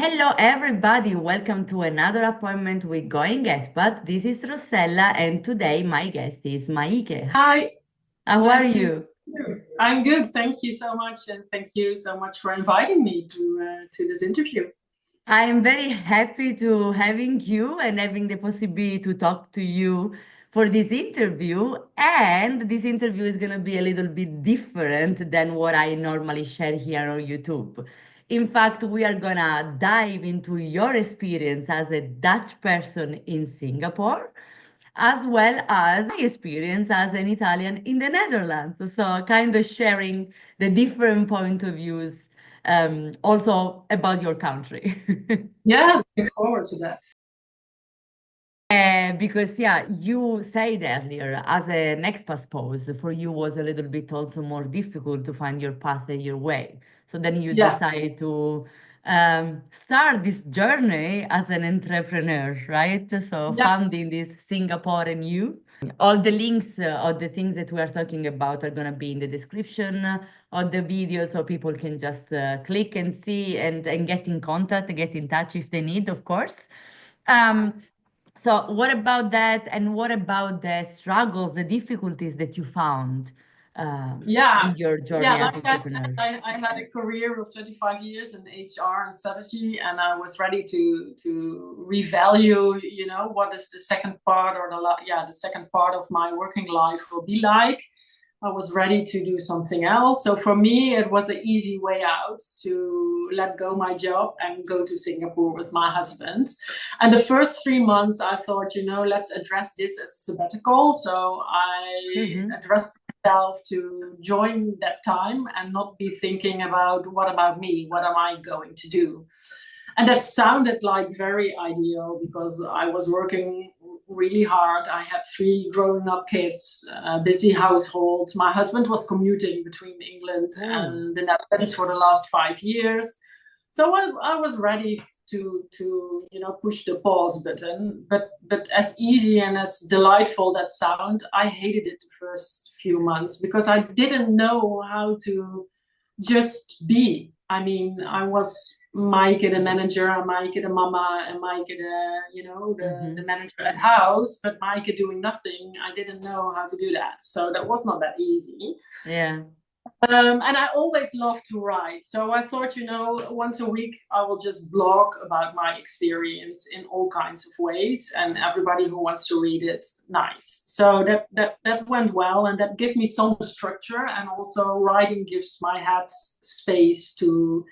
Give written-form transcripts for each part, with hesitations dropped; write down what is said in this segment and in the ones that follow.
Hello, everybody. Welcome to another appointment with Going Expat. This is Rossella, and today my guest is Maike. Hi, How are nice to meet you? you. I'm good. Thank you so much, and thank you so much for inviting me to this interview. I am very happy to having you and having the possibility to talk to you for this interview. And this interview is going to be a little bit different than what I normally share here on YouTube. In fact, we are going to dive into your experience as a Dutch person in Singapore, as well as my experience as an Italian in the Netherlands. So, kind of sharing the different point of views also about your country. Yeah, looking forward to that. Because yeah, you said earlier, as an expat spouse, for you was a little bit also more difficult to find your path and your way. So then you Yeah, decide to start this journey as an entrepreneur, right? So yeah, founding this Singapore and you. All the links of the things that we are talking about are going to be in the description of the video, so people can just click and see and get in contact, get in touch if they need, of course. Um, nice. so what about that, and what about the struggles, the difficulties that you found Yeah, in your yeah. journey as Like I said, entrepreneur? I had a career of 25 years in HR and strategy, and I was ready to revalue. What is the second part or the second part of my working life will be like. I was ready to do something else. So for me, it was an easy way out to let go my job and go to Singapore with my husband. And the first 3 months, I thought, let's address this as a sabbatical. So I Mm-hmm. addressed myself to join that time and not be thinking about what about me? What am I going to do? And that sounded like very ideal because I was working really hard. I had three growing up kids, a busy household. My husband was commuting between England Oh, and the Netherlands for the last 5 years. So I was ready to push the pause button. But as easy and as delightful that sound, I hated it the first few months because I didn't know how to just be. I mean, I was Mike the manager, and Mike the mama, and Mike the mm-hmm. manager at house, but Mike doing nothing. I didn't know how to do that, so that was not that easy. Yeah. And I always loved to write. So I thought, once a week I will just blog about my experience in all kinds of ways, and everybody who wants to read it, nice. So that went well, and that gave me some structure. And also, writing gives my head space to,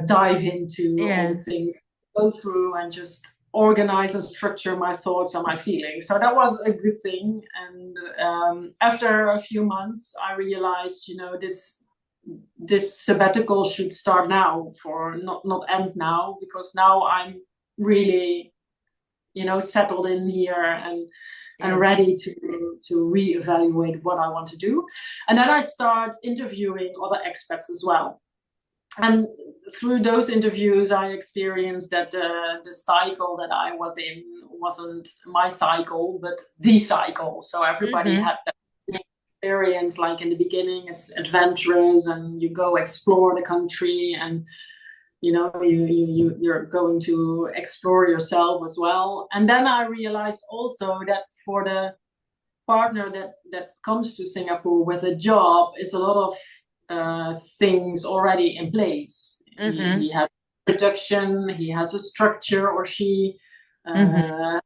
dive into all the Yeah. things, go through, and just organize and structure my thoughts and my feelings. So that was a good thing. And after a few months, I realized, this sabbatical should start now, for not end now, because now I'm really, settled in here and Yes. ready to reevaluate what I want to do. And then I start interviewing other expats as well. And through those interviews, I experienced that the cycle that I was in wasn't my cycle, but the cycle. So everybody Mm-hmm. had that experience. Like in the beginning, it's adventurous, and you go explore the country, and you're going to explore yourself as well. And then I realized also that for the partner that comes to Singapore with a job, is a lot of things already in place. He Mm-hmm. has production, he has a structure, or she. Mm-hmm.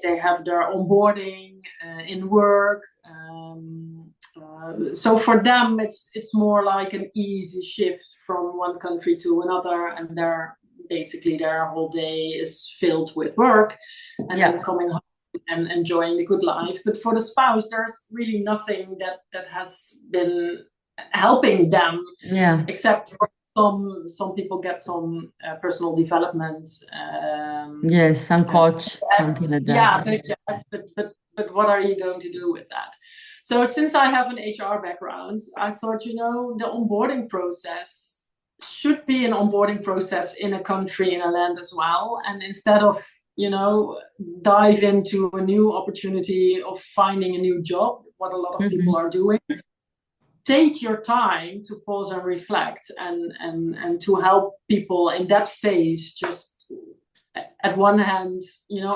They have their onboarding in work. So for them, it's more like an easy shift from one country to another, and their whole day is filled with work, and then Yeah. coming home and enjoying the good life. But for the spouse, there's really nothing that has been helping them, Yeah. except for some people get some personal development. Yes. Some Uh, coach, something like that. yeah, but what are you going to do with that? So since I have an HR background, I thought, the onboarding process should be an onboarding process in a country, in a land as well. And instead of, dive into a new opportunity of finding a new job, what a lot of people Mm-hmm. are doing, take your time to pause and reflect, and to help people in that phase, just at one hand,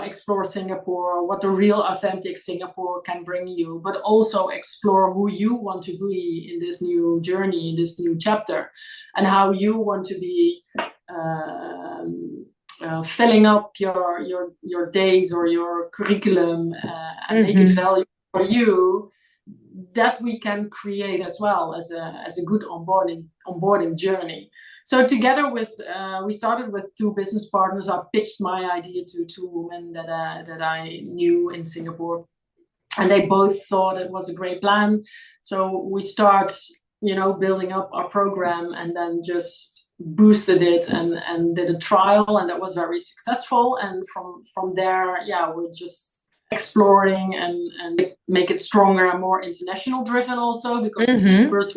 explore Singapore, what the real authentic Singapore can bring you, but also explore who you want to be in this new journey, in this new chapter, and how you want to be filling up your days or your curriculum, and make it valuable for you. That we can create as well as a good onboarding journey. So together with we started with two business partners. I pitched my idea to two women that I knew in Singapore, and they both thought it was a great plan. So we start, building up our program, and then just boosted it and did a trial, and that was very successful. And from there, we're just exploring and make it stronger and more international driven also, because first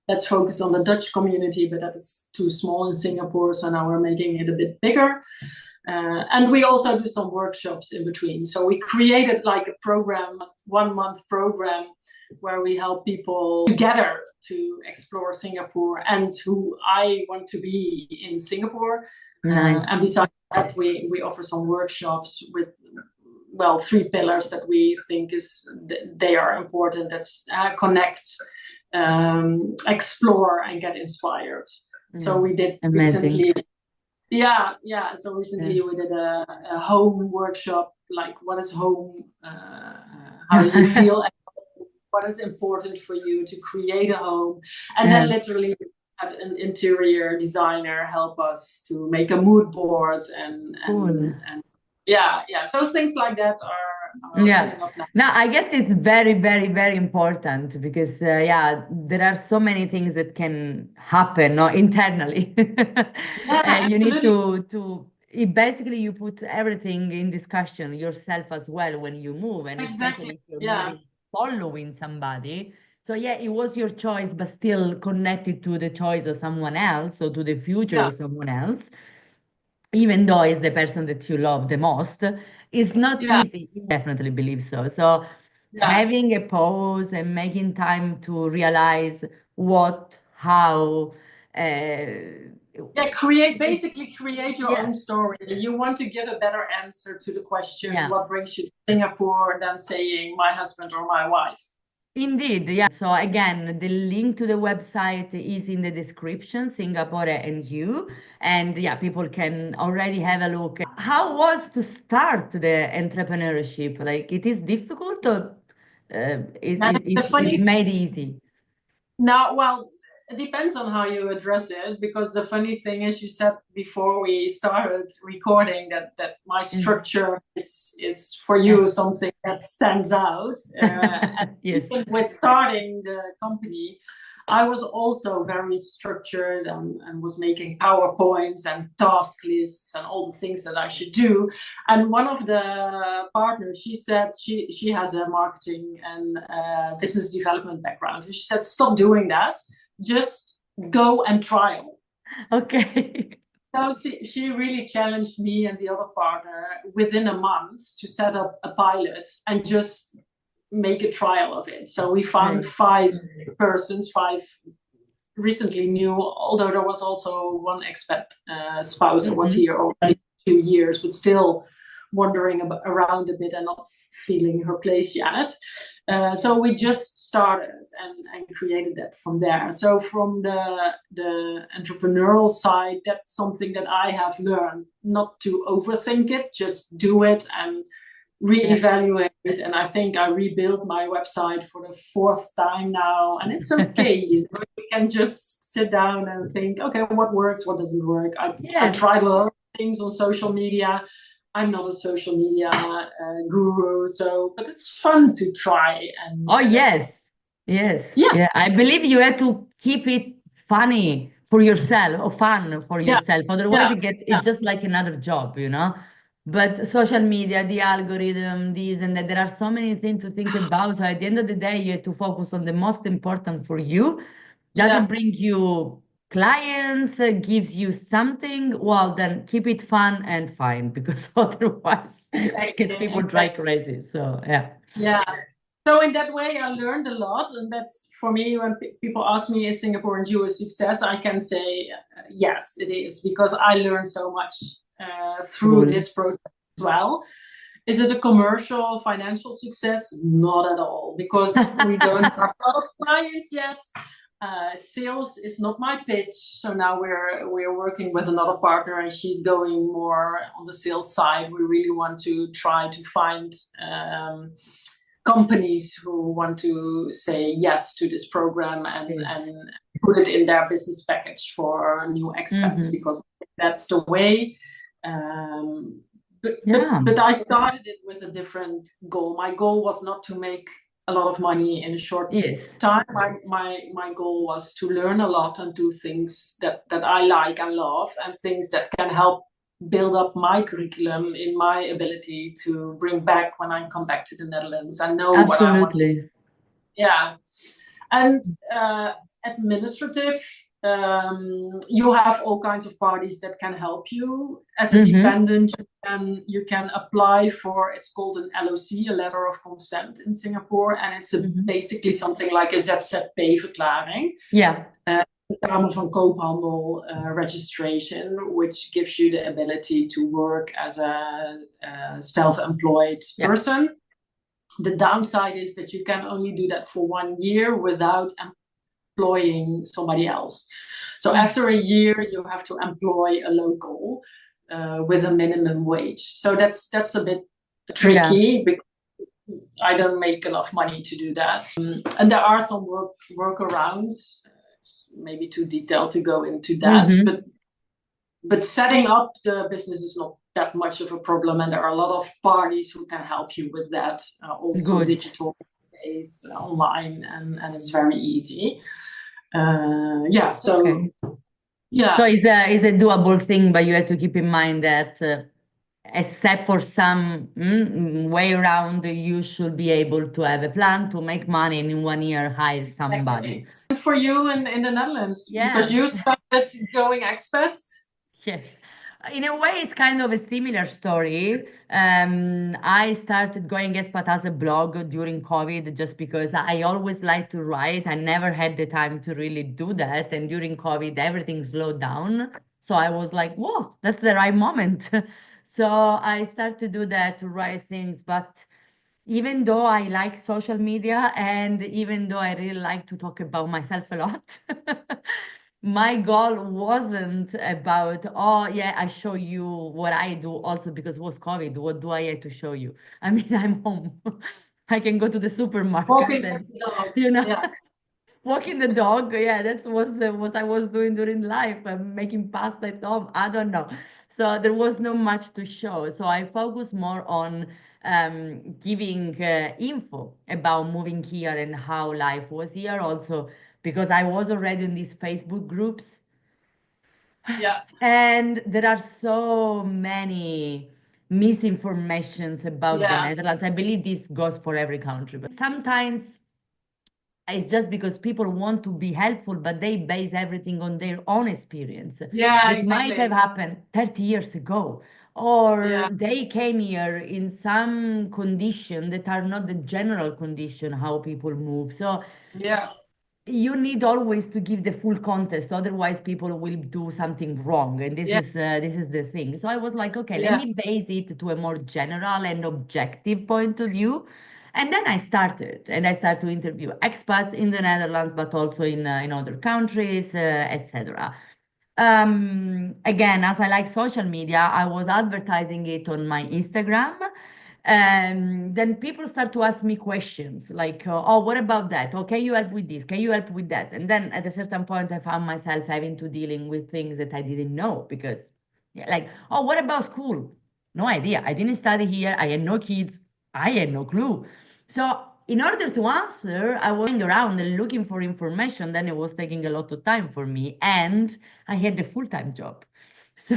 let's focus on the Dutch community, but that is too small in Singapore, so now we're making it a bit bigger. And we also do some workshops in between. So we created like a program, 1 month program, where we help people together to explore Singapore and who I want to be in Singapore. Nice. And besides that, we offer some workshops with, 3 pillars that we think they are important. That's connect, explore, and get inspired. So we did recently. So recently we did a home workshop, like what is home, how do you feel, and what is important for you to create a home, and then literally had an interior designer help us to make a mood board, and so things like that are filling up now. Now, I guess it's very, very, very important because, there are so many things that can happen, no, internally. You need basically you put everything in discussion yourself as well when you move, and especially if you're moving, following somebody. So it was your choice, but still connected to the choice of someone else or to the future of someone else, even though it's the person that you love the most. It's not easy. I definitely believe so. So having a pause and making time to realize what, how, create your own story. You want to give a better answer to the question, what brings you to Singapore, than saying my husband or my wife. Indeed, So again, the link to the website is in the description, Singapore and you. And people can already have a look. How was to start the entrepreneurship? Like, it is difficult, or it's made easy? Now, it depends on how you address it, because the funny thing is, you said before we started recording that my structure is for you something that stands out. Yes. With starting the company, I was also very structured and was making PowerPoints and task lists and all the things that I should do. And one of the partners, she said she has a marketing and business development background. So she said, stop doing that. Just go and trial. Okay. So she really challenged me and the other partner within a month to set up a pilot and just make a trial of it. So we found 5 persons, 5 recently new, although there was also one expat spouse who was here already 2 years, but still wandering around a bit and not feeling her place yet. So we just started and created that from there. So from the entrepreneurial side, that's something that I have learned, not to overthink it, just do it and reevaluate it. And I think I rebuilt my website for the 4th time now, and it's okay. You can just sit down and think, okay, what works, what doesn't work. I tried a lot of things on social media. I'm not a social media guru, but it's fun to try. And yes. I believe you have to keep it funny for yourself, or fun for yourself. Otherwise, it's just like another job, But social media, the algorithm, this and that, there are so many things to think about. So at the end of the day, you have to focus on the most important for you. Does it bring you clients, gives you something? Well, then keep it fun and fine, because otherwise, because people drive crazy. So Yeah. So in that way, I learned a lot, and that's for me. When people ask me, "Is Singapore and you a success?" I can say, yes, it is, because I learned so much through Cool. this process as well. Is it a commercial, financial success? Not at all, because we don't have a lot of clients yet. Sales is not my pitch, so now we're working with another partner, and she's going more on the sales side. We really want to try to find companies who want to say yes to this program, Yes. and put it in their business package for new expats, Hmm. because that's the way. Um, Yeah. but I started it with a different goal. My goal was not to make a lot of money in a short Yes. time. My goal was to learn a lot and do things that I like and love, and things that can help build up my curriculum in my ability to bring back when I come back to the Netherlands. I know what I want to. Absolutely. Yeah. And administrative, you have all kinds of parties that can help you. As a Hmm. dependent, you can apply for, it's called an LOC, a letter of consent in Singapore, and it's Hmm. basically something like a ZZP-verklaring. Yeah. Kamer van Koophandel registration, which gives you the ability to work as a self-employed Yeah. person. The downside is that you can only do that for 1 year without employing somebody else. So Mm. after a year, you have to employ a local with a minimum wage. So that's a bit Yeah. tricky because I don't make enough money to do that. And there are some workarounds. It's maybe too detailed to go into that, Hmm. but setting up the business is not that much of a problem, and there are a lot of parties who can help you with that. Also Good. digital based, online, and it's very easy. Yeah, so Okay. So yeah, it's a doable thing, but you have to keep in mind that except for some way around, you should be able to have a plan to make money and in 1 year hire somebody. exactly. And for you in the Netherlands, because Yeah. you started going expats. Yes. In a way, it's kind of a similar story. I started going expat as a blog during COVID just because I always like to write. I never had the time to really do that. And during COVID, everything slowed down. So I was like, whoa, that's the right moment. So I started to do that to write things. But even though I like social media and even though I really like to talk about myself a lot, my goal wasn't about, oh, yeah, I show you what I do also because it was COVID. What do I have to show you? I mean, I'm home. I can go to the supermarket Walking and, with the dog. you know, Yeah, walking the dog. Yeah, that was what I was doing during life. I'm making pasta at home. I don't know. So there was not much to show. So I focus more on giving info about moving here and how life was here. Also, because I was already in these Facebook groups, yeah, and there are so many misinformations about the yeah, Netherlands. I believe this goes for every country, but sometimes it's just because people want to be helpful, but they base everything on their own experience yeah, that might have exactly. happened 30 years ago. Yeah, Or they came here in some condition that are not the general condition how people move. So yeah, you need always to give the full context, otherwise people will do something wrong. And yeah, this is the thing. So I was like, okay, let yeah, me base it to a more general and objective point of view. And then I started to interview expats in the Netherlands, but also in other countries, etc. Again, as I like social media, I was advertising it on my Instagram. Then people start to ask me questions like, oh, what about that? Oh, can you help with this? Can you help with that? And then at a certain point, I found myself having to dealing with things that I didn't know because, yeah, like, oh, what about school? No idea. I didn't study here. I had no kids. I had no clue. So in order to answer, I was going around and looking for information. Then it was taking a lot of time for me, and I had a full-time job. So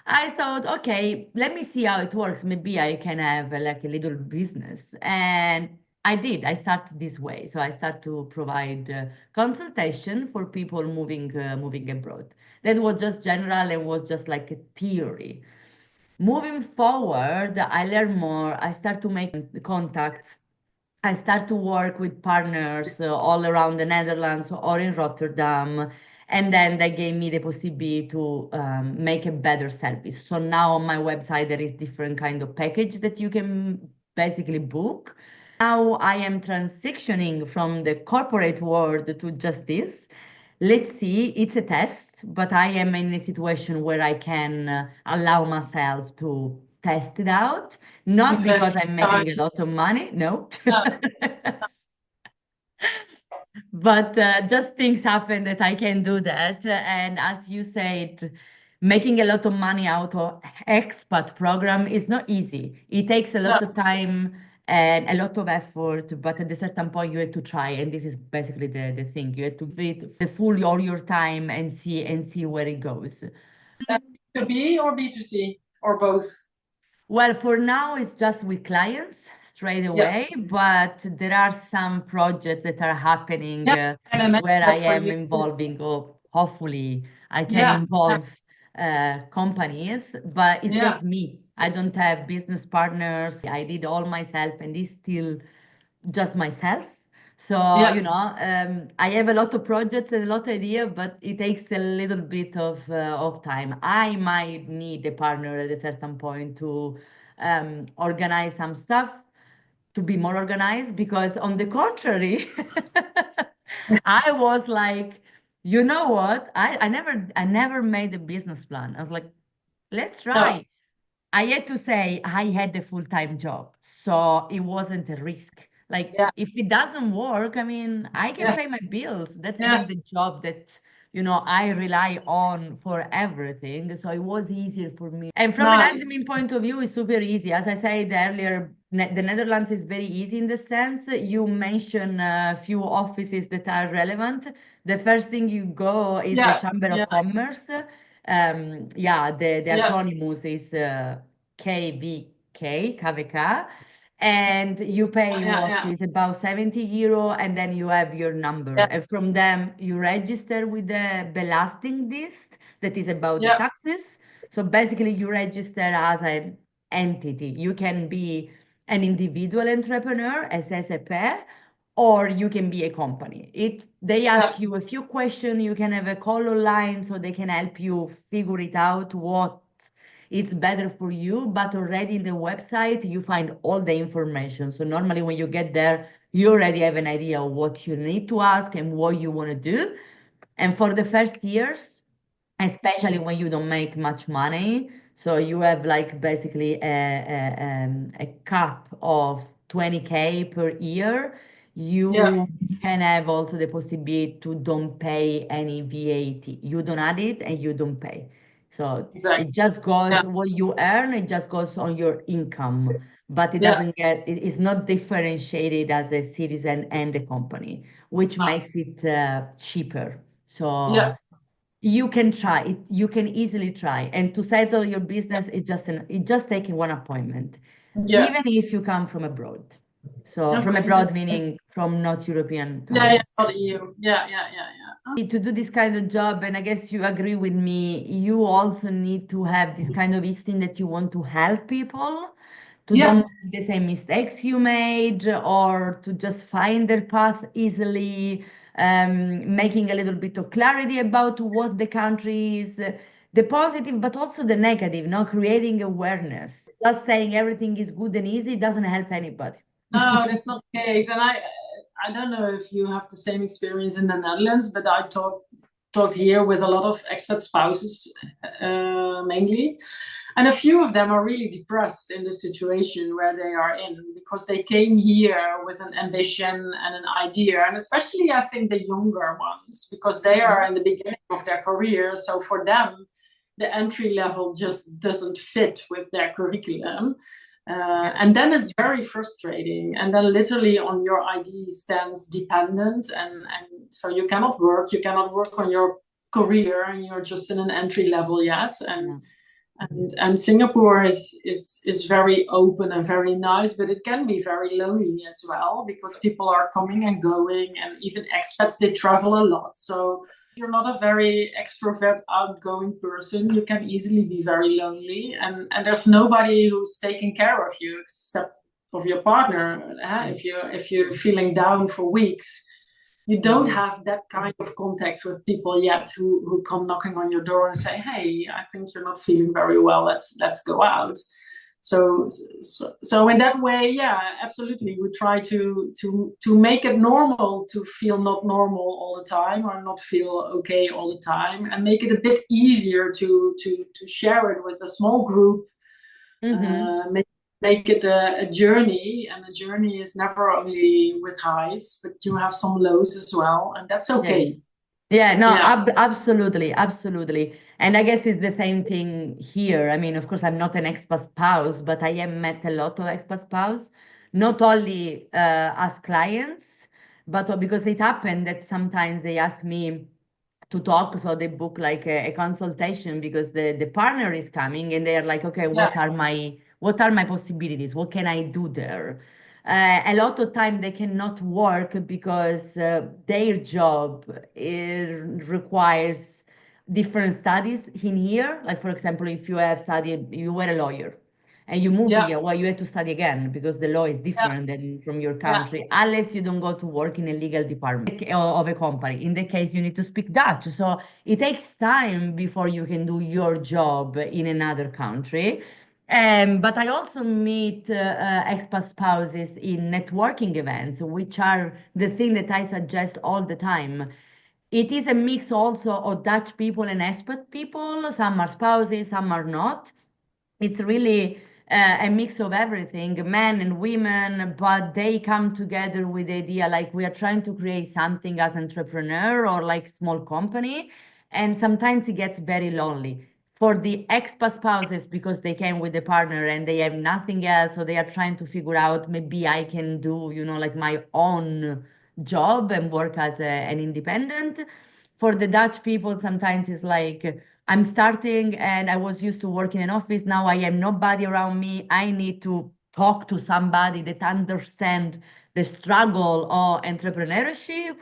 I thought, okay, let me see how it works. Maybe I can have like a little business. And I did. I started this way. So I start to provide consultation for people moving abroad. That was just general and was just like a theory. Moving forward, I learn more. I start to make contacts. I start to work with partners all around the Netherlands or in Rotterdam. And then they gave me the possibility to make a better service. So now on my website, there is different kind of package that you can basically book. Now I am transitioning from the corporate world to just this. Let's see, it's a test, but I am in a situation where I can allow myself to test it out, not because Invest I'm time. making a lot of money, no. Yeah, But just things happen that I can do that. And as you said, making a lot of money out of expat program is not easy. It takes a yeah, lot of time and a lot of effort, but at a certain point you have to try. And this is basically the thing. You have to give it the full all your time and see where it goes. B2B or B2C or both. Well, for now, it's just with clients straight Yeah, away, but there are some projects that are happening yeah, and I imagine where I that for am you. involving, or hopefully I can Yeah, involve companies, but it's yeah, just me. I don't have business partners. I did all myself, and it's still just myself. So, yeah, I have a lot of projects and a lot of ideas, but it takes a little bit of time. I might need a partner at a certain point to organize some stuff, to be more organized, because on the contrary, I was like, you know what? I never made a business plan. I was like, let's no, try. I had to say I had a full-time job, so it wasn't a risk. Like yeah, if it doesn't work, I mean, I can yeah, pay my bills. That's yeah, not the job that, I rely on for everything. So it was easier for me. And from an nice. admin point of view, it's super easy. As I said earlier, the Netherlands is very easy in the sense you mention a few offices that are relevant. The first thing you go is the Yeah, Chamber of yeah, Commerce. Yeah, the yeah, acronym is KVK, KVK, and you pay yeah, what yeah, is about 70 euro, and then you have your number. yeah, And from them, you register with the belasting list that is about the yeah, taxes. So basically, you register as an entity. You can be an individual entrepreneur, as SAP, or you can be a company. They yeah, ask you a few questions. You can have a call online so they can help you figure it out what is better for you. But already in the website, you find all the information. So normally when you get there, you already have an idea of what you need to ask and what you want to do. And for the first years, especially when you don't make much money. So you have like basically a cap of 20K per year. yeah, You can have also the possibility to don't pay any VAT. You don't add it and you don't pay. So exactly. it just Yeah, goes what you earn, it just goes on your income, but it yeah, doesn't get, it is not differentiated as a citizen and a company, which ah, makes it cheaper. yeah, So you can try it, you can easily try, and to settle your business it just taking one appointment, yeah. even if you come from abroad. So from Okay, that's abroad meaning from not European yeah, yeah, countries. not EU. Yeah, yeah, yeah, yeah. To do this kind of job, and I guess you agree with me, you also need to have this kind of instinct that you want to help people to Yeah, don't make the same mistakes you made, or to just find their path easily, making a little bit of clarity about what the country is, the positive, but also the negative, not creating awareness. Just saying everything is good and easy doesn't help anybody. no, that's not the case. And I don't know if you have the same experience in the Netherlands, but I talk here with a lot of expat spouses, mainly, and a few of them are really depressed in the situation where they are in because they came here with an ambition and an idea, and especially I think the younger ones because they are Mhm. in the beginning of their career. So for them, the entry level just doesn't fit with their curriculum. Yeah. And then it's very frustrating. And then literally on your ID stands dependent. And so you cannot work on your career and you're just in an entry level yet. Yeah. And Singapore is very open and very nice, but it can be very lonely as well because people are coming and going, and even expats they travel a lot. So if you're not a very extrovert, outgoing person, you can easily be very lonely, and there's nobody who's taking care of you except of your partner. Yeah. If you're feeling down for weeks, you don't Mhm. have that kind of context with people yet who come knocking on your door and say, "Hey, I think you're not feeling very well. Let's go out." So in that way, yeah, absolutely. We try to make it normal to feel not normal all the time or not feel okay all the time, and make it a bit easier to share it with a small group. Mhm. Make it a journey, and the journey is never only with highs, but you have some lows as well, and that's okay. Yes. Yeah, no, Yeah, absolutely, absolutely. And I guess it's the same thing here. I mean, of course, I'm not an expat spouse, but I have met a lot of expat spouse, not only as clients, but because it happened that sometimes they ask me to talk, so they book like a consultation because the partner is coming and they're like, okay, yeah, what are my possibilities? What can I do there? A lot of time they cannot work because their job requires different studies in here. Like for example, if you have studied, you were a lawyer and you move yeah, here, well, you have to study again because the law is yeah, different than from your yeah, country, unless you don't go to work in a legal department of a company. In the case, you need to speak Dutch. So it takes time before you can do your job in another country. But I also meet expat spouses in networking events, which are the thing that I suggest all the time. It is a mix also of Dutch people and expat people. Some are spouses, some are not. It's really a mix of everything, men and women, but they come together with the idea like we are trying to create something as entrepreneur or like small company. And sometimes it gets very lonely. For the expat spouses, because they came with a partner and they have nothing else, so they are trying to figure out maybe I can do, like my own job and work as an independent. For the Dutch people, sometimes it's like, I'm starting and I was used to work in an office. Now I have nobody around me. I need to talk to somebody that understand the struggle of entrepreneurship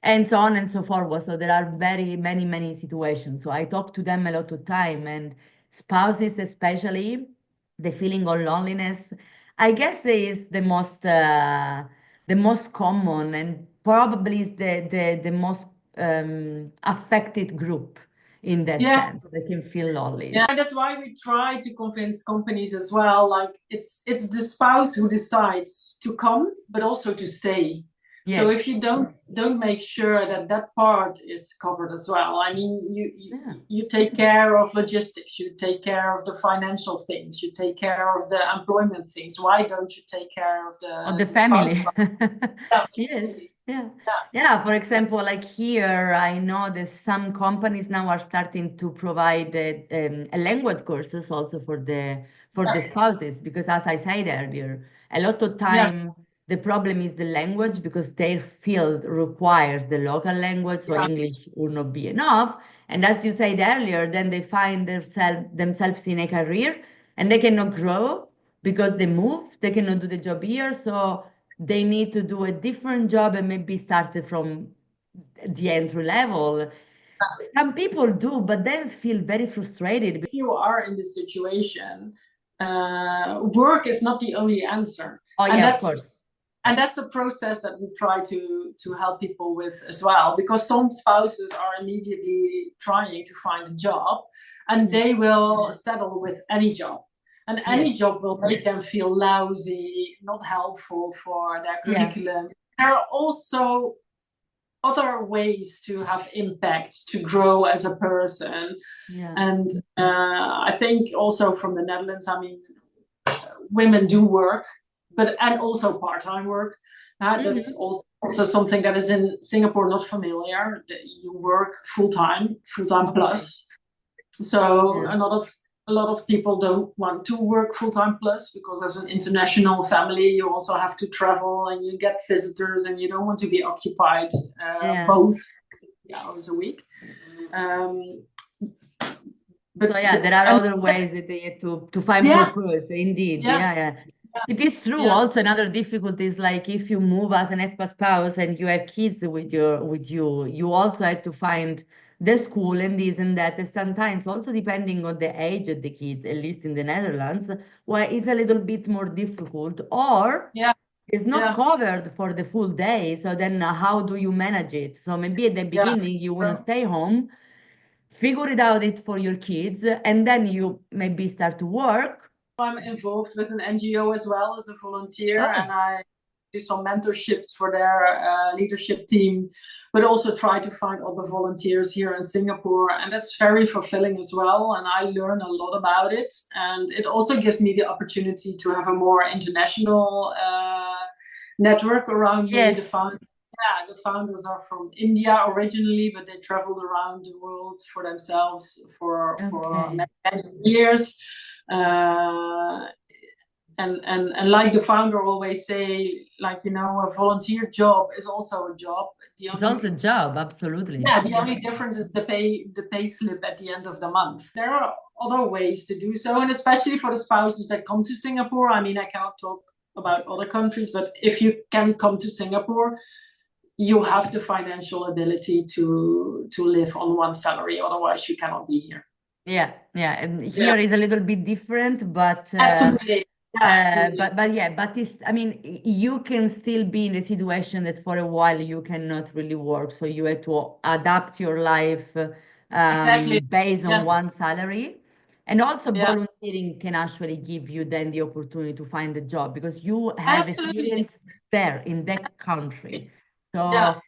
and so on and so forth. So there are very many, many situations. So I talk to them a lot of time and spouses especially, the feeling of loneliness. I guess is the most common and probably is the most affected group in that yeah. sense. They can feel lonely. Yeah, that's why we try to convince companies as well. Like it's the spouse who decides to come, but also to stay. So Yes. if you don't make sure that that part is covered as well, I mean, Yeah. you take care of logistics, you take care of the financial things, you take care of the employment things. Why don't you take care of Of the the spouse family. part? Yeah, Yes. Yeah. yeah, Yeah. For example, like here, I know that some companies now are starting to provide a language courses also for the spouses because, as I said earlier, a lot of yeah, time the problem is the language because their field requires the local language, so yeah, English will not be enough. And as you said earlier, then they find themselves in a career and they cannot grow because they move, they cannot do the job here, so they need to do a different job and maybe started from the entry level. Some people do, but then feel very frustrated. if you are in this situation, work is not the only answer, Oh and yeah, of course. that's a process that we try to help people with as well, because some spouses are immediately trying to find a job, and Mm. they will settle with any job. And any Yes. job will make them feel lousy, not helpful for their Yeah. curriculum. There are also other ways to have impact, to grow as a person. Yeah. And I think also from the Netherlands, I mean, women do work, but and also part-time work. That's Hmm. also something that is in Singapore not familiar. You work full-time, full-time Okay. plus. So Yeah. a lot of people don't want to work full-time plus, because as an international family, you also have to travel and you get visitors, and you don't want to be occupied Yeah. both hours a week. Um, So but yeah, there are and other ways that they have to find yeah, purpose. Indeed, yeah, yeah, yeah. It is true. yeah, Also, another difficulty is like if you move as an expat spouse and you have kids with you, you also have to find the school and this and that. And sometimes also depending on the age of the kids, at least in the Netherlands, where it's a little bit more difficult, or Yeah, it's not yeah, covered for the full day. So then how do you manage it? So maybe at the yeah. beginning you want to So stay home, figure it out it for your kids, and then you maybe start to work. I'm involved with an NGO as well as a volunteer, Oh, and I do some mentorships for their leadership team, but also try to find other volunteers here in Singapore. And that's very fulfilling as well. And I learn a lot about it. And it also gives me the opportunity to have a more international network around me. yes. The founders are from India originally, but they traveled around the world for themselves for Okay. many years. Uh, and like the founder always say, like, a volunteer job is also a job. The It's also a only job, absolutely. Yeah, the only difference is the pay slip at the end of the month. There are other ways to do so, and especially for the spouses that come to Singapore. I mean, I cannot talk about other countries, but if you can come to Singapore, you have the financial ability to live on one salary. Otherwise, you cannot be here. Yeah, yeah. And Yeah, here is a little bit different, absolutely. Yeah, absolutely. but yeah, but it's, I mean, you can still be in the situation that for a while you cannot really work, so you have to adapt your life Exactly. based on Yeah, one salary. And also yeah, volunteering can actually give you then the opportunity to find a job because you have absolutely. experience there in that country. Yeah, So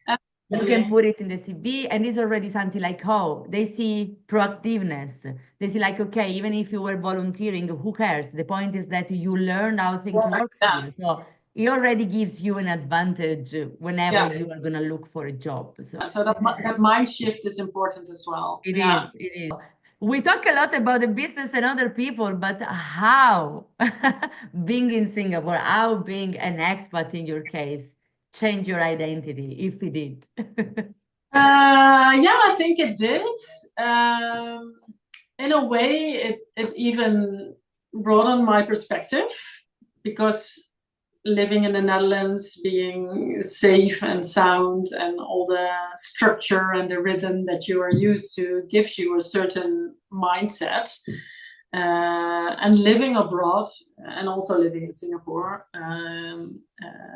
you can absolutely. put it in the CV, and it's already something like, oh, they see proactiveness. They see like, okay, even if you were volunteering, who cares? The point is that you learn how things Yeah, works yeah, here. So it already gives you an advantage whenever yeah. you are gonna look for a job. So So that mind shift is important as well. it Yeah. is, it is. We talk a lot about the business and other people, but how being in Singapore, how being an expat in your case, change your identity, if it did. Yeah, I think it did. Um, in a way, it even broadened my perspective because living in the Netherlands, being safe and sound, and all the structure and the rhythm that you are used to gives you a certain mindset. And living abroad and also living in Singapore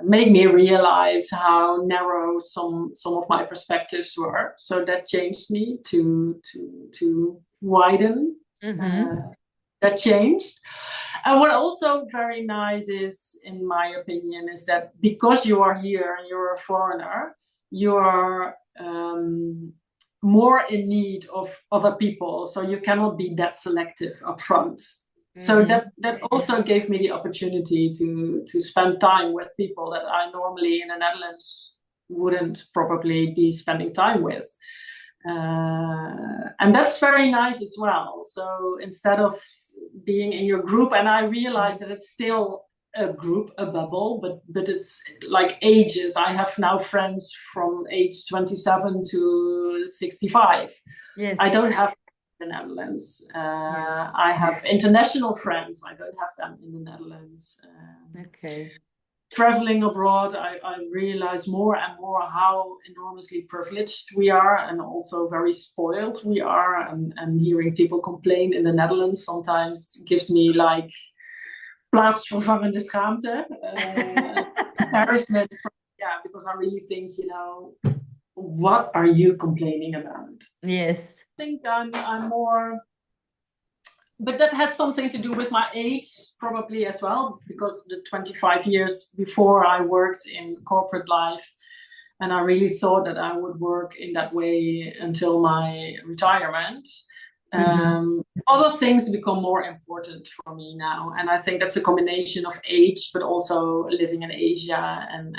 made me realize how narrow some of my perspectives were. So that changed me to widen. Uh, Mm-hmm. that changed. And what also very nice is, in my opinion, is that because you are here and you're a foreigner, you are more in need of other people. So you cannot be that selective upfront. So Mm-hmm. that also gave me the opportunity to spend time with people that I normally in the Netherlands wouldn't probably be spending time with. And that's very nice as well. So instead of being in your group, and I realize that it's still a group, a bubble, but it's like ages. I have now friends from age 27 to 65. I Yes. don't have in the Netherlands. Yeah. I have international friends. I don't have them in the Netherlands. Okay. Traveling abroad, I realize more and more how enormously privileged we are and also very spoiled we are. And hearing people complain in the Netherlands sometimes gives me like plaatsvervangende schaamte. Embarrassment. Yeah, because I really think, what are you complaining about? Yes. I think I'm more, but that has something to do with my age probably as well, because the 25 years before I worked in corporate life, and I really thought that I would work in that way until my retirement. Mm-hmm. Other things become more important for me now, and I think that's a combination of age, but also living in Asia. And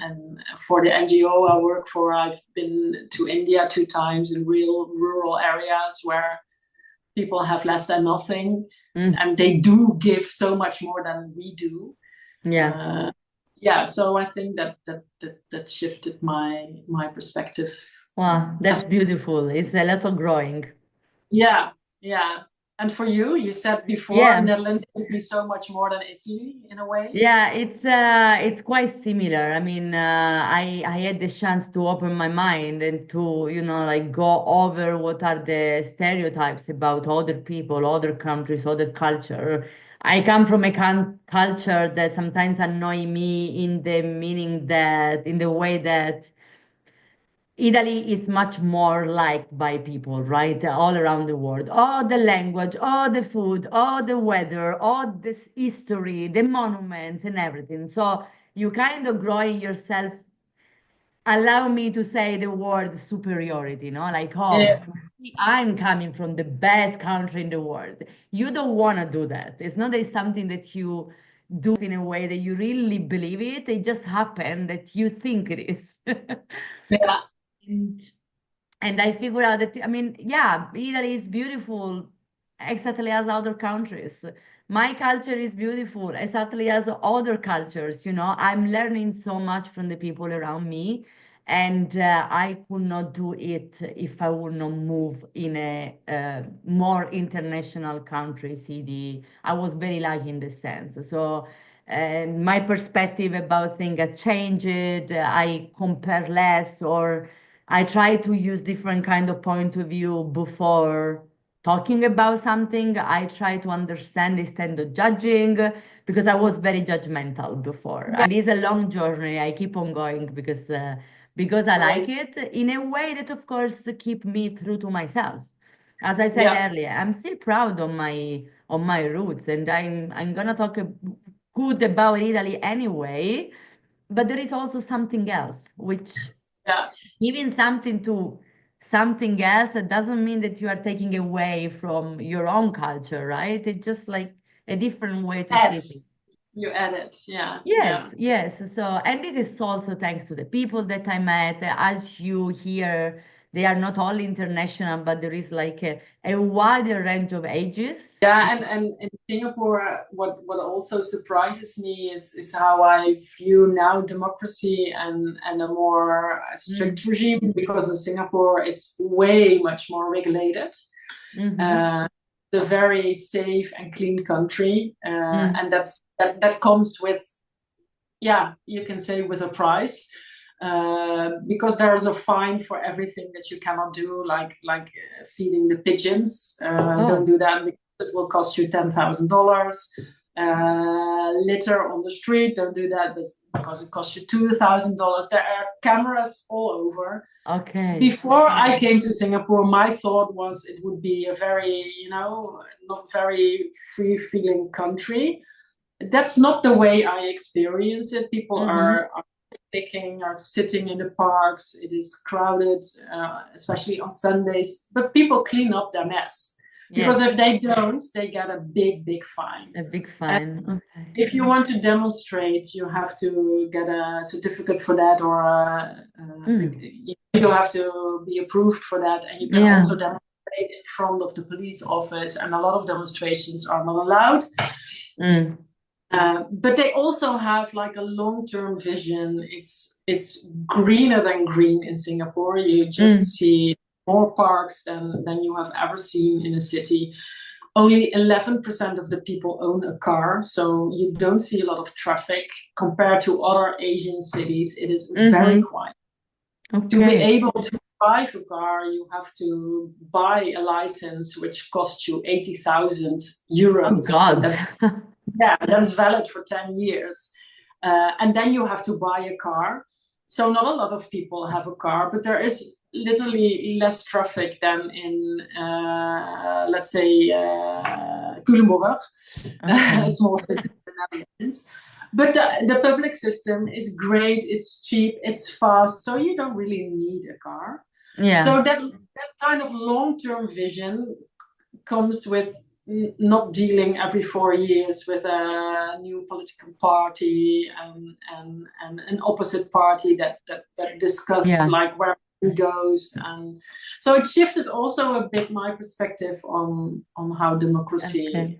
for the NGO I work for, I've been to India 2 times in real rural areas where people have less than nothing, Mm. and they do give so much more than we do. Yeah. Uh, yeah, so I think that shifted my perspective. Wow, that's As beautiful. It's a lot of growing. Yeah, yeah. And for you, you said before Yeah. Netherlands gives me so much more than Italy in a way. Yeah, it's quite similar. I mean, I had the chance to open my mind and to, like go over what are the stereotypes about other people, other countries, other culture. I come from a culture that sometimes annoy me in the meaning that, in the way that Italy is much more liked by people, right? All around the world. Oh, the language, oh, the food, oh, the weather, oh, this history, the monuments and everything. So you kind of growing yourself, allow me to say the word superiority, like, oh, Yeah, I'm coming from the best country in the world. You don't want to do that. It's not that it's something that you do in a way that you really believe it. It just happened that you think it is. yeah, And and I figured out that, I mean, yeah, Italy is beautiful exactly as other countries. My culture is beautiful exactly as other cultures. I'm learning so much from the people around me, and I could not do it if I would not move in a more international country, city. I was very lucky in this sense. So my perspective about things had changed. I compare less, or I try to use different kind of point of view before talking about something. I try to understand instead of judging, because I was very judgmental before. yeah, And it is a long journey. I keep on going because I like great. it in a way that, of course, keep me true to myself. As I said Yeah, earlier, I'm still proud on my roots, and I'm gonna talk good about Italy anyway. But there is also something else, which yeah. giving something to something else, it doesn't mean that you are taking away from your own culture, right? It's just like a different way to see things. Ads, you add it. Yeah, yeah. Yes, yes. So, and it is also thanks to the people that I met. As you hear, they are not all international, but there is like a wider range of ages. Yeah, and in Singapore, what also surprises me is how I view now democracy and a more strict Mm, regime, because in Singapore it's way much more regulated. mm-hmm, Uh, it's a very safe and clean country, mm, and that comes with, yeah, you can say with a price, because there is a fine for everything that you cannot do, like feeding the pigeons. Don't oh, do that because it will cost you $10,000. Litter on the street, don't do that because it costs you $2,000. There are cameras all over. okay. Before I came to Singapore, my thought was it would be a very, not very free feeling country. That's not the way I experience it. People Mm-hmm. are picking, are sitting in the parks. It is crowded, especially on Sundays. But people clean up their mess, because Yes, if they don't, they get a big, big fine. a big And fine. Okay. if you want to demonstrate, you have to get a certificate for that, or Mm, you have to be approved for that. And you can yeah. also demonstrate in front of the police office. And a lot of demonstrations are not allowed. Mm, But they also have like a long-term vision. It's greener than green in Singapore. You mm. just see more parks than you have ever seen in a city. Only 11% of the people own a car, so you don't see a lot of traffic compared to other Asian cities. It is very Mm-hmm. quiet. To be Okay. able to drive a car, you have to buy a license, which costs you 80,000 Oh euros, and God. that's, yeah, that's valid for 10 years. And then you have to buy a car. So not a lot of people have a car, but there is literally less traffic than in, let's say, Culemborg, a Okay. small city in the Netherlands. But the public system is great. It's cheap. It's fast. So you don't really need a car. Yeah. So that kind of long-term vision comes with not dealing every 4 years with a new political party and an opposite party that discuss Yeah. like where it goes. And so it shifted also a bit my perspective on how democracy Okay.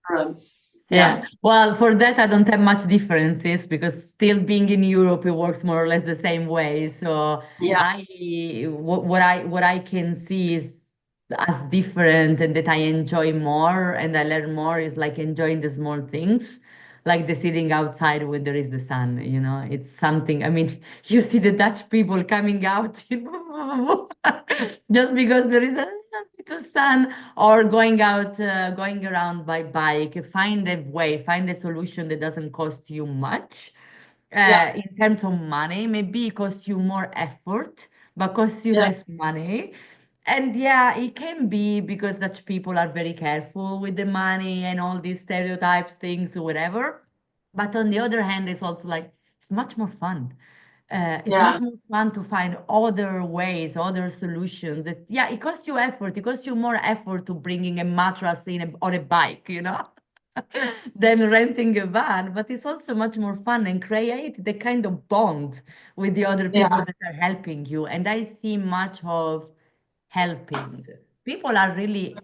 runs. Yeah, Yeah. Well, for that, I don't have much differences because still being in Europe, it works more or less the same way. So yeah, what I can see is as different and that I enjoy more and I learn more is like enjoying the small things, like the sitting outside when there is the sun, you know, it's something. I mean, you see the Dutch people coming out, you know, just because there is a little sun, or going out, going around by bike, find a way, find a solution that doesn't cost you much Yeah, in terms of money. Maybe it costs you more effort, but costs you yeah, less money. And yeah, it can be because Dutch people are very careful with the money and all these stereotypes, things, whatever. But on the other hand, it's also like it's much more fun. It's yeah, much more fun to find other ways, other solutions. That yeah, it costs you effort. It costs you more effort to bringing a mattress on a bike, you know, than renting a van. But it's also much more fun and create the kind of bond with the other people yeah, that are helping you. And I see much of helping. People are really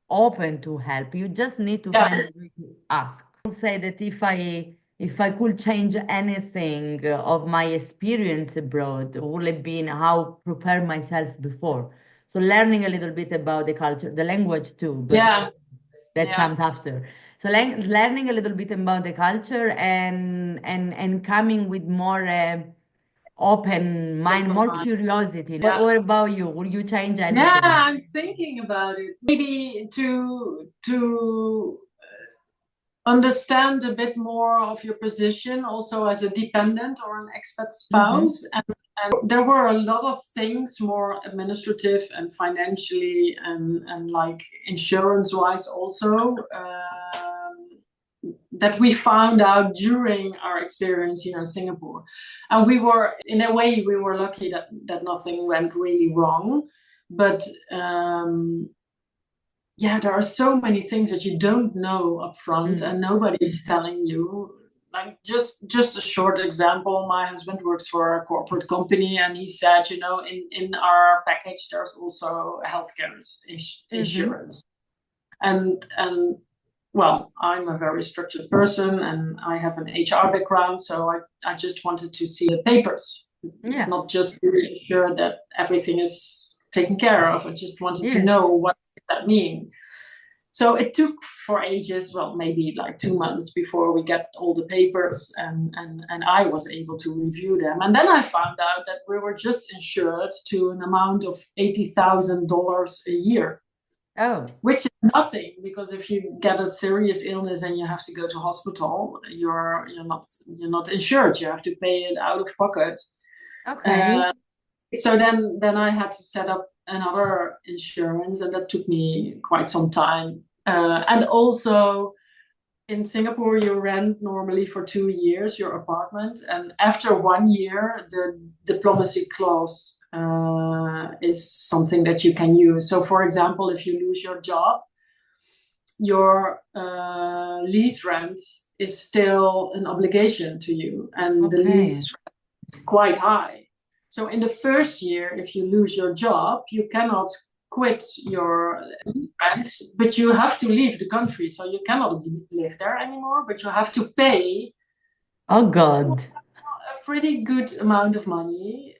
open to help. You just need to yeah, find a way to ask. I would say that if I could change anything of my experience abroad, would have been how prepare myself before. So learning a little bit about the culture, the language too, but yeah, that yeah. comes after. So learning a little bit about the culture and coming with more open mind, Open more mind. curiosity. Yeah. What about you? Will you change Yeah, anything? I'm thinking about it. Maybe to understand a bit more of your position also as a dependent or an expat Mm-hmm. spouse. And there were a lot of things more administrative and financially and like insurance wise also that we found out during our experience here in Singapore. And we were, in a way, we were lucky that nothing went really wrong. But yeah, there are so many things that you don't know up front Mm. and nobody is telling you. Like just a short example, my husband works for a corporate company and he said, you know, in our package there's also a healthcare Mm-hmm. insurance. And well, I'm a very structured person and I have an HR background, so I just wanted to see the papers, Yeah. not just to ensure that everything is taken care of. I just wanted to Yes. know what that mean. So it took for ages, well, maybe like 2 months before we get all the papers and I was able to review them. And then I found out that we were just insured to an amount of $80,000 a year, Oh, which is nothing because if you get a serious illness and you have to go to hospital, you're not insured. You have to pay it out of pocket. okay. Uh, so then I had to set up another insurance, and that took me quite some time. And also in Singapore, you rent normally for 2 years your apartment, and after 1 year, the diplomacy clause is something that you can use. So, for example, if you lose your job, your lease rent is still an obligation to you, and the Okay. lease is quite high. So, in the first year, if you lose your job, you cannot quit your rent, but you have to leave the country. So, you cannot live there anymore, but you have to pay Oh God. a pretty good amount of money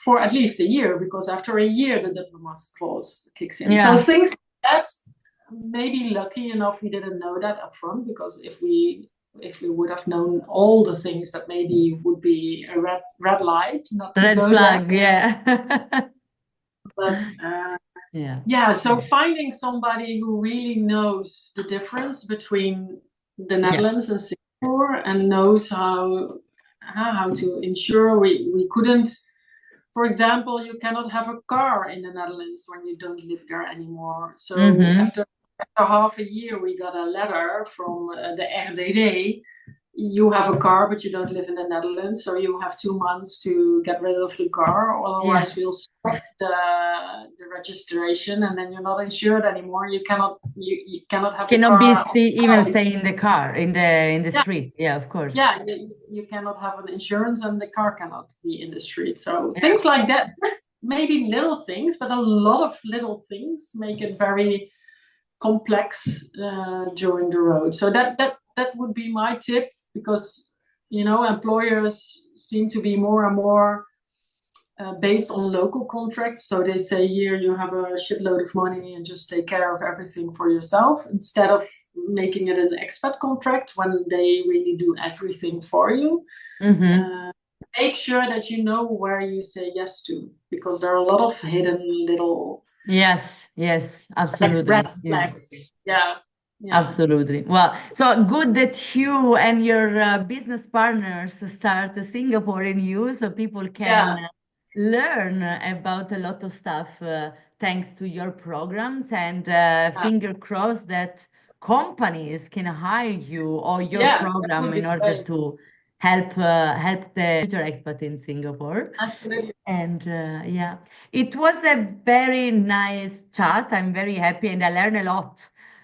for at least a year, because after a year, the diplomacy clause kicks in. So, Yeah. things like that, maybe lucky enough we didn't know that up front, because if we would have known all the things, that maybe would be a red light not to Red go there. flag. Yeah. But Yeah. yeah, so finding somebody who really knows the difference between the Yeah. Netherlands and Singapore and knows how to insure. We couldn't, for example, you cannot have a car in the Netherlands when you don't live there anymore. So Mm-hmm. after half a year, we got a letter from the RDW. You have a car, but you don't live in the Netherlands, so you have 2 months to get rid of the car. Yeah. Otherwise, we'll stop the registration, and then you're not insured anymore. You cannot have the Cannot be car on the even road. stay in the car in the Yeah, street. Yeah, of course. yeah, you cannot have an insurance, and the car cannot be in the street. So Yeah. things like that, just maybe little things, but a lot of little things make it very complex during the road. So that would be my tip, because employers seem to be more and more based on local contracts. So they say here you have a shitload of money and just take care of everything for yourself instead of making it an expat contract when they really do everything for you. Mm-hmm. Uh, Make sure that you know where you say yes to because there are a lot of hidden little Yes, yes, red absolutely. Yeah. flags. Yeah, yeah, Absolutely. Well, so good that you and your business partners start Singapore in you so people can yeah, learn about a lot of stuff thanks to your programs and finger crossed that companies can hire you or your yeah. That program would in be order great. to help the future expat in Singapore. Absolutely. And yeah, it was a very nice chat. I'm very happy and I learned a lot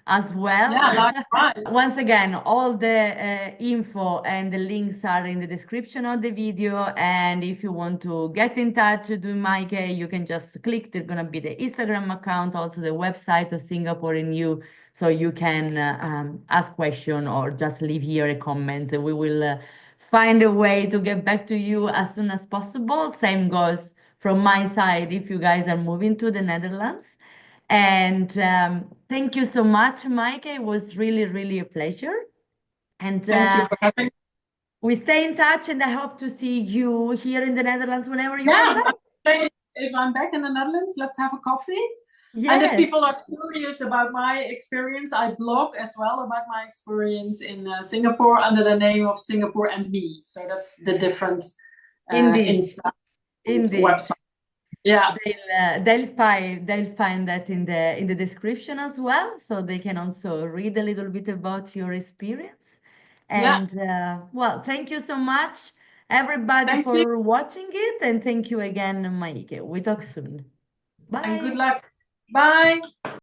as well. Yeah, likewise. Once again, all the info and the links are in the description of the video. And if you want to get in touch with Mike, you can just click. There's gonna be the Instagram account, also the website of Singapore in You, so you can ask question or just leave here a comment. We will find a way to get back to you as soon as possible. Same goes from my side if you guys are moving to the Netherlands. And thank you so much, Mike. It was really, really a pleasure. And Thank you for having me. we stay in touch, and I hope to see you here in the Netherlands whenever you come Yeah, back. if I'm back in the Netherlands, let's have a coffee. And if Yes, people are curious about my experience, I blog as well about my experience in Singapore under the name of Singapore and Me. So that's the different indeed, Insta and indeed. website. Yeah, They'll find that in the description as well, so they can also read a little bit about your experience. yeah. And well, thank you so much, everybody, Thank you for watching it, and thank you again, Maike. We talk soon. and good Bye. luck. Bye.